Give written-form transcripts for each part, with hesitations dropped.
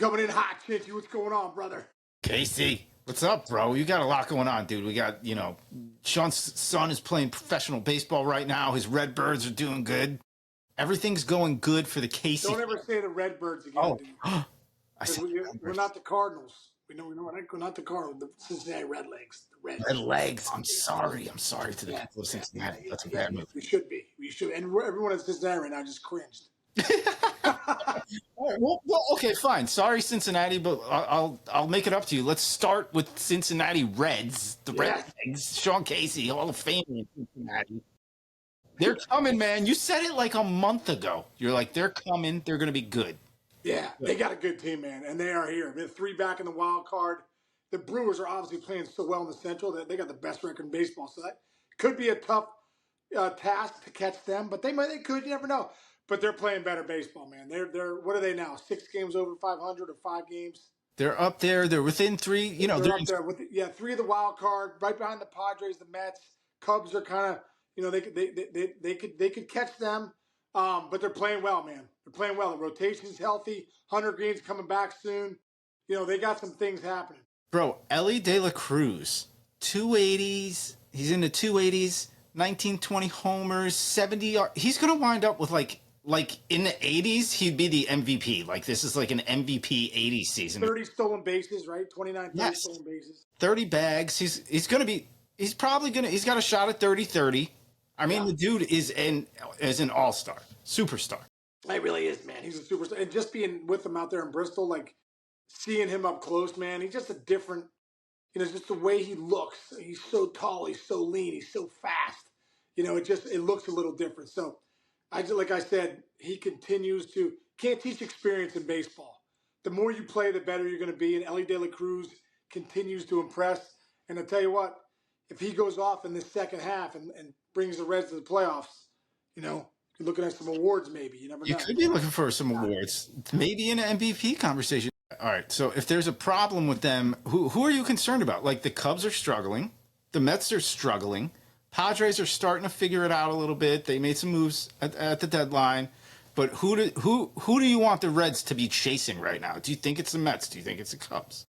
coming in hot, Chinchy. What's going on, brother? Casey, what's up, bro? You got a lot going on, dude. We got, Sean's son is playing professional baseball right now. His Redbirds are doing good. Everything's going good for the Casey. Don't ever say the Redbirds again, Oh, dude. I said We're not the Cardinals. We're not the Cardinals. The Cincinnati Redlegs. The Reds. Red Legs. I'm sorry. I'm sorry to the people of Cincinnati. That's a bad move. We should be. We should. And everyone in Cincinnati right now just cringed. All right, well, okay, fine. Sorry, Cincinnati, but I'll make it up to you. Let's start with Cincinnati Reds, the Red Legs. Sean Casey, Hall of Fame in Cincinnati. They're coming, man. You said it like a month ago. You're like, they're coming. They're going to be good. Yeah, they got a good team, man, and they are here. They're 3 back in the wild card. The Brewers are obviously playing so well in the Central that they got the best record in baseball. So that could be a tough task to catch them, but they could. You never know. But they're playing better baseball, man. They're what are they now? 6 games over 500 or 5 games? They're up there. They're within 3. They're up there with 3 of the wild card, right behind the Padres, the Mets. Cubs are kind of they could catch them. But they're playing well, man. They're playing well. The rotation's healthy. Hunter Green's coming back soon. They got some things happening. Bro, Elly de la Cruz, 280s. He's in the 280s, 1920 homers, 70. He's going to wind up with like in the 80s, he'd be the MVP. Like this is like an MVP 80s season. 30 stolen bases, right? 30 stolen bases. 30 bags. He's got a shot at 30-30. I mean, the dude is an all-star, superstar. He really is, man. He's a superstar. And just being with him out there in Bristol, like seeing him up close, man, he's just a different, just the way he looks. He's so tall, he's so lean, he's so fast. It looks a little different. So, like I said, he can't teach experience in baseball. The more you play, the better you're going to be. And Elly de la Cruz continues to impress. And I'll tell you what, if he goes off in this second half and brings the Reds to the playoffs, you're looking at some awards maybe. You never know. You could be looking for some awards, maybe in an MVP conversation. All right, so if there's a problem with them, who are you concerned about? Like the Cubs are struggling, the Mets are struggling, Padres are starting to figure it out a little bit. They made some moves at the deadline, but who do you want the Reds to be chasing right now? Do you think it's the Mets? Do you think it's the Cubs?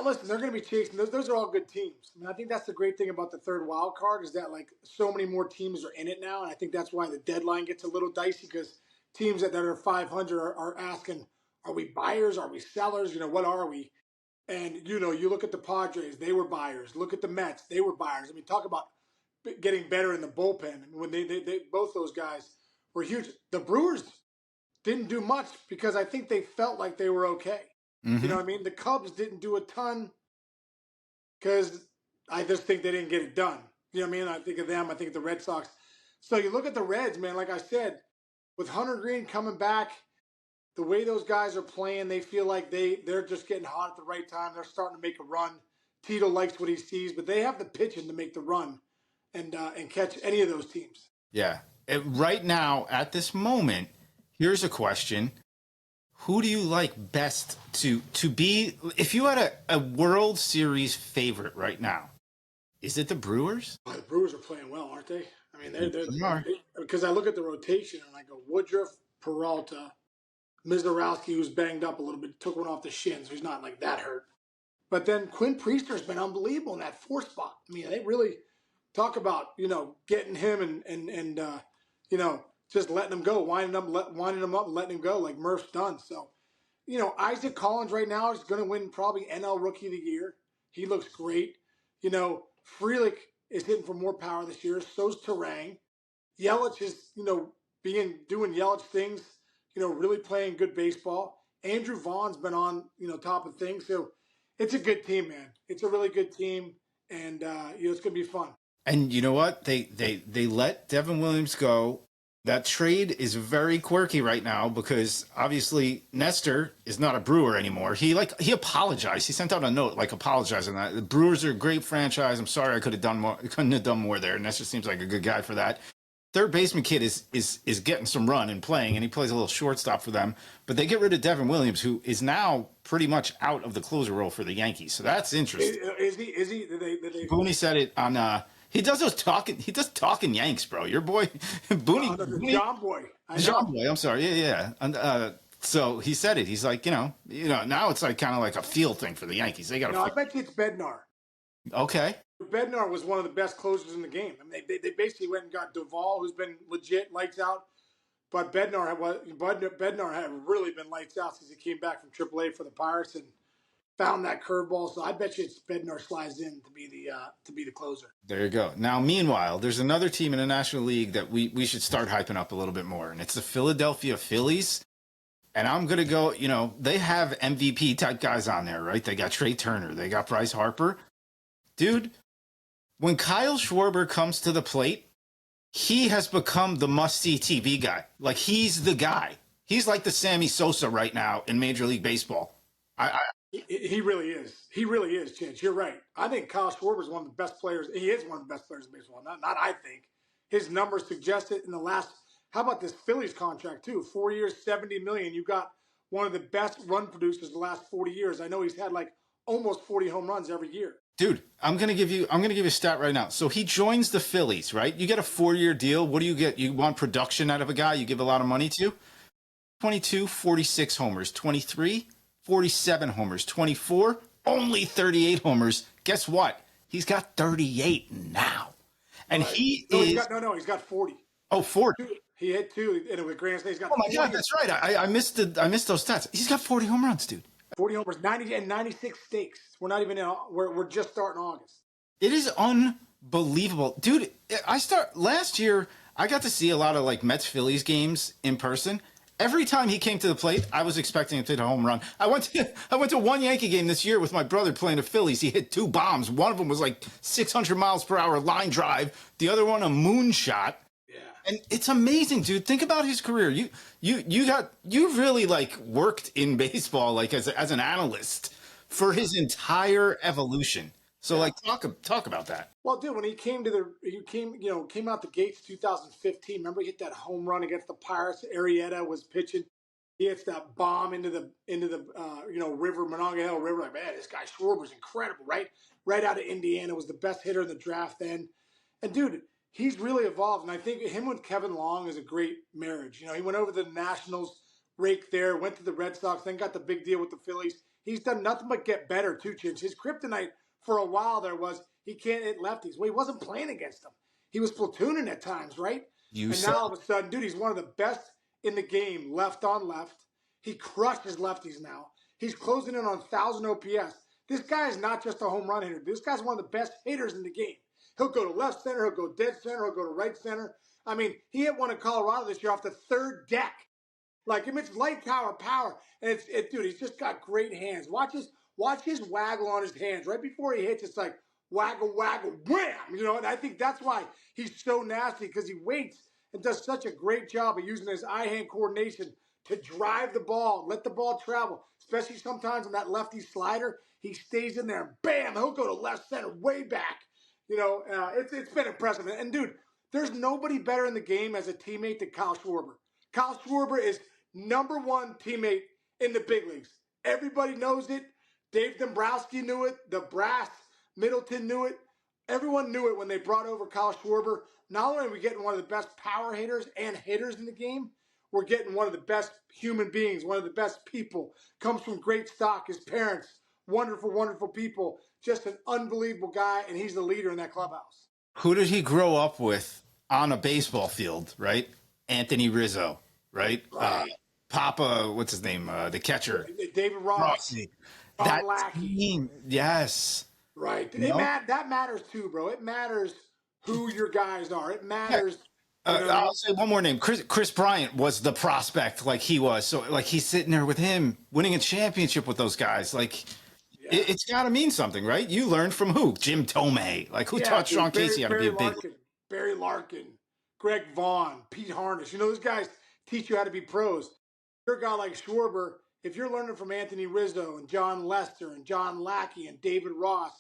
Listen, they're going to be chasing. Those are all good teams. I think that's the great thing about the third wild card is that like so many more teams are in it now, and I think that's why the deadline gets a little dicey because teams that are 500 are asking, are we buyers? Are we sellers? What are we? And you look at the Padres, they were buyers. Look at the Mets, they were buyers. Talk about getting better in the bullpen. When they both those guys were huge. The Brewers didn't do much because I think they felt like they were okay. Mm-hmm. The Cubs didn't do a ton because I just think they didn't get it done. I think of them. I think of the Red Sox. So you look at the Reds, man, like I said, with Hunter Green coming back, the way those guys are playing, they feel like they're just getting hot at the right time. They're starting to make a run. Tito likes what he sees, but they have the pitching to make the run and catch any of those teams. Yeah. Right now, at this moment, here's a question. Who do you like best to be? If you had a World Series favorite right now, is it the Brewers? The Brewers are playing well, aren't they? They because I look at the rotation and I go Woodruff, Peralta, Mizorowski, who's banged up a little bit, took one off the shins. So he's not like that hurt. But then Quinn Priester's been unbelievable in that 4 spot. They really talk about getting him and just letting him go, winding him up, and letting him go like Murph's done. So, Isaac Collins right now is going to win probably NL Rookie of the Year. He looks great. Frelick is hitting for more power this year. So's Terang. Yelich is, doing Yelich things, really playing good baseball. Andrew Vaughn's been on, top of things. So it's a good team, man. It's a really good team, and it's going to be fun. And you know what? They let Devin Williams go. That trade is very quirky right now because obviously Nestor is not a Brewer anymore. He apologized. He sent out a note apologizing that the Brewers are a great franchise. I'm sorry I could have done more. Couldn't have done more there. Nestor seems like a good guy for that. Third baseman kid is getting some run and playing, and he plays a little shortstop for them. But they get rid of Devin Williams, who is now pretty much out of the closer role for the Yankees. So that's interesting. Is he? Booney said it on. He does those talking. He does talking Yanks, bro. Your boy, Booney. John Boy. John Boy. I'm sorry. Yeah. So he said it. He's like, now it's like kind of like a field thing for the Yankees. They got to. No, I bet you it's Bednar. Okay. Bednar was one of the best closers in the game. I mean, they basically went and got Duvall, who's been legit lights out. But Bednar had really been lights out since he came back from AAA for the Pirates and found that curveball. So I bet you it's Bednar slides in to be the closer. There you go. Now, meanwhile, there's another team in the National League that we should start hyping up a little bit more, and it's the Philadelphia Phillies. And I'm going to go, they have MVP type guys on there, right? They got Trey Turner. They got Bryce Harper. Dude, when Kyle Shwarber comes to the plate, he has become the must-see TV guy. Like, he's the guy. He's like the Sammy Sosa right now in Major League Baseball. He really is. He really is, Chinch. You're right. I think Kyle Schwarber is one of the best players. He is one of the best players in baseball. Not I think. His numbers suggest it in the last – how about this Phillies contract, too? 4 years, $70 million. You got one of the best run producers the last 40 years. I know he's had like almost 40 home runs every year. Dude, I'm gonna give you a stat right now. So he joins the Phillies, right? You get a 4-year deal. What do you get? You want production out of a guy you give a lot of money to? 22, 46 homers. 23, 47 homers. 24, only 38 homers. Guess what? He's got 38 now. And he's got 40. Oh, 40. He hit 2, and with Grand State, he's got. Oh my God, that's right. I missed those stats. He's got 40 home runs, dude. 40 homers, 90 and 96 stakes. We're not even in. We're just starting August. It is unbelievable, dude. Last year. I got to see a lot of like Mets Phillies games in person. Every time he came to the plate, I was expecting him to hit a home run. I went to one Yankee game this year with my brother playing the Phillies. He hit 2 bombs. One of them was like 600 miles per hour line drive. The other one a moonshot. And it's amazing, dude. Think about his career. You really like worked in baseball like as an analyst for his entire evolution. So like talk about that. Well, dude, when he came out the gates 2015. Remember he hit that home run against the Pirates. Arrieta was pitching. He hits that bomb into the river, Monongahela River. Like, man, this guy Schwarber's incredible, right? Right out of Indiana, was the best hitter in the draft then. And dude, he's really evolved, and I think him with Kevin Long is a great marriage. He went over to the Nationals, raked there, went to the Red Sox, then got the big deal with the Phillies. He's done nothing but get better, too, Chinch. His kryptonite for a while there was he can't hit lefties. Well, he wasn't playing against them. He was platooning at times, right? Now all of a sudden, dude, he's one of the best in the game, left on left. He crushes lefties now. He's closing in on 1,000 OPS. This guy is not just a home run hitter. This guy's one of the best hitters in the game. He'll go to left center. He'll go dead center. He'll go to right center. I mean, he hit one in Colorado this year off the 3rd deck. Like, it's light power. And dude, he's just got great hands. Watch his waggle on his hands. Right before he hits, it's like waggle, wham! And I think that's why he's so nasty, because he waits and does such a great job of using his eye-hand coordination to drive the ball, let the ball travel, especially sometimes on that lefty slider. He stays in there and bam, he'll go to left center way back. It's been impressive. And, dude, there's nobody better in the game as a teammate than Kyle Shwarber. Kyle Shwarber is #1 teammate in the big leagues. Everybody knows it. Dave Dombrowski knew it. The brass, Middleton knew it. Everyone knew it when they brought over Kyle Shwarber. Not only are we getting one of the best power hitters and hitters in the game, we're getting one of the best human beings, one of the best people. Comes from great stock. His parents, wonderful, wonderful people. Just an unbelievable guy, and he's the leader in that clubhouse. Who did he grow up with on a baseball field, right? Anthony Rizzo, right? Papa, what's his name? The catcher. David Ross. That team, yes. Right. That matters too, bro. It matters who your guys are. It matters. I'll say one more name. Chris Bryant was the prospect like he was. So like he's sitting there with him winning a championship with those guys. Like it's got to mean something, right? You learned from who? Jim Tomei. Like who taught Sean Casey how to be a big Barry Larkin, Greg Vaughn, Pete Harnish. Those guys teach you how to be pros. You're a guy like Schwarber. If you're learning from Anthony Rizzo and John Lester and John Lackey and David Ross,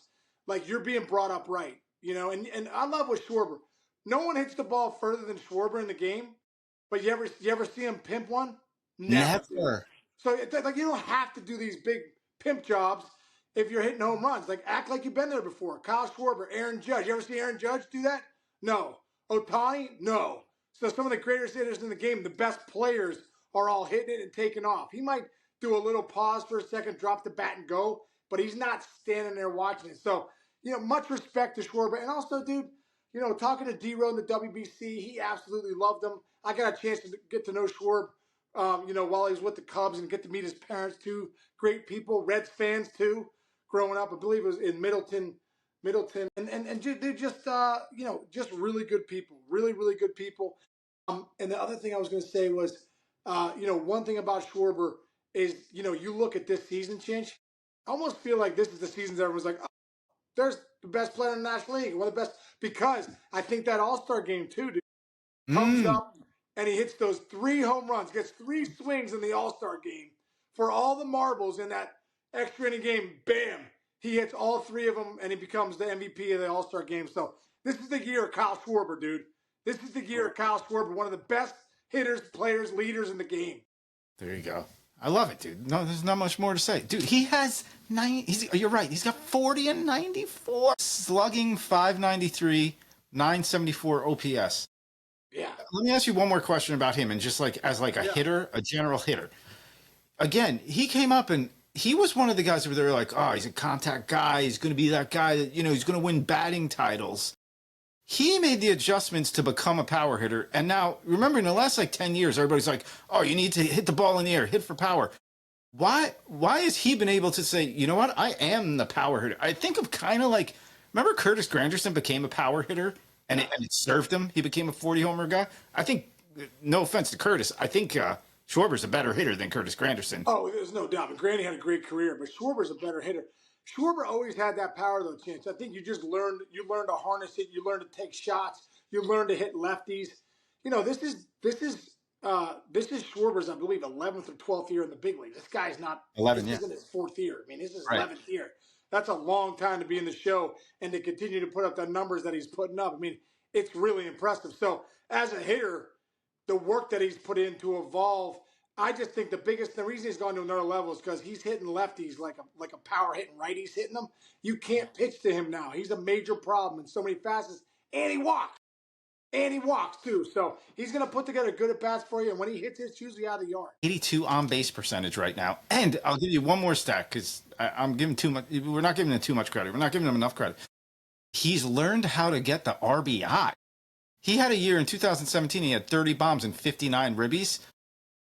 like you're being brought up right, And I love with Schwarber. No one hits the ball further than Schwarber in the game, but you ever see him pimp one? Never. So it's like you don't have to do these big pimp jobs if you're hitting home runs. Like act like you've been there before. Kyle Shwarber, Aaron Judge. You ever see Aaron Judge do that? No. Ohtani? No. So some of the greatest hitters in the game, the best players are all hitting it and taking off. He might do a little pause for a second, drop the bat and go, but he's not standing there watching it. So, much respect to Schwarber. And also, dude, talking to D-Row in the WBC, he absolutely loved him. I got a chance to get to know Schwarber, while he was with the Cubs and get to meet his parents too. Great people, Reds fans too, growing up. I believe it was in Middleton, and they're just, just really good people, really, really good people. And the other thing I was going to say was, one thing about Schwarber is, you look at this season, Chinch, I almost feel like this is the season that everyone's like, oh, there's the best player in the National League, one of the best, because I think that All-Star game too, dude, comes up and he hits those 3 home runs, gets 3 swings in the All-Star game for all the marbles in that extra inning game. Bam! He hits all 3 of them and he becomes the MVP of the All-Star game. So this is the year of Kyle Shwarber, dude. This is the year of Kyle Shwarber, one of the best hitters, players, leaders in the game. There you go. I love it, dude. No, there's not much more to say. Dude, he has 9. You're right. He's got 40 and 94. Slugging 593, 974 OPS. Yeah. Let me ask you one more question about him, and just as a hitter, a general hitter. Again, he came up and he was one of the guys where they were like, oh, he's a contact guy. He's going to be that guy that, he's going to win batting titles. He made the adjustments to become a power hitter. And now, remember, in the last 10 years, everybody's like, oh, you need to hit the ball in the air, hit for power. Why has he been able to say, you know what, I am the power hitter? I think of kind of remember Curtis Granderson became a power hitter and it served him? He became a 40-homer guy. I think, no offense to Curtis, I think Schwarber's a better hitter than Curtis Granderson. Oh, there's no doubt. And Granny had a great career, but Schwarber's a better hitter. Schwarber always had that power, though, Chance. I think you learned to harness it. You learned to take shots. You learned to hit lefties. This is Schwarber's, I believe, 11th or 12th year in the big league. This guy's not 11. This isn't his 4th year. I mean, this is his right. 11th year. That's a long time to be in the show and to continue to put up the numbers that he's putting up. I mean, it's really impressive. So, as a hitter, the work that he's put in to evolve. I just think the reason he's gone to another level is because he's hitting lefties like a power hitting righties hitting them. You can't pitch to him now. He's a major problem in so many facets, and he walks. And he walks too. So he's going to put together good at bats for you. And when he hits, it's usually out of the yard. 82 on base percentage right now. And I'll give you one more stat because I'm giving too much. We're not giving him too much credit. We're not giving him enough credit. He's learned how to get the RBI. He had a year in 2017. He had 30 bombs and 59 ribbies.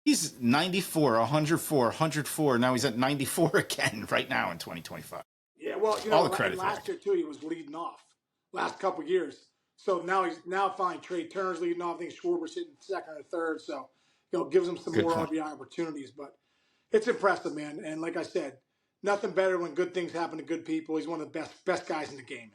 He's 94, 104, 104. Now he's at 94 again right now in 2025. Yeah, well, all the credit last year too, he was leading off last couple of years. So now finally Trey Turner's leading off. I think Schwarber's hitting second or third. So, gives him some more RBI opportunities. But it's impressive, man. And like I said, nothing better when good things happen to good people. He's one of the best guys in the game.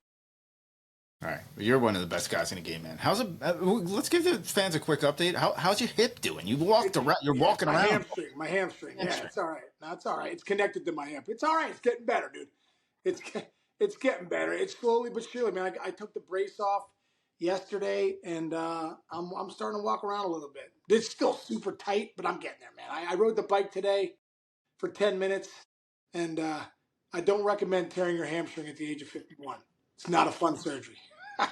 All right, well, you're one of the best guys in the game, man. How's it? Let's give the fans a quick update. How's your hip doing? You walked around. You're walking around. My hamstring. Yeah, it's all right. No, it's all right. It's connected to my hip. It's all right. It's getting better, dude. It's getting better. It's slowly but surely, man. I took the brace off yesterday, and I'm starting to walk around a little bit. It's still super tight, but I'm getting there, man. I rode the bike today for 10 minutes, and I don't recommend tearing your hamstring at the age of 51. It's not a fun surgery. All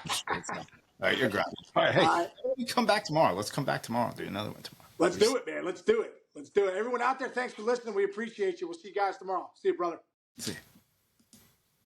right, you're great. All right, hey, we come back tomorrow. Let's come back tomorrow. Do another one tomorrow. Let's do it, man. Let's do it. Everyone out there, thanks for listening. We appreciate you. We'll see you guys tomorrow. See you, brother. See you.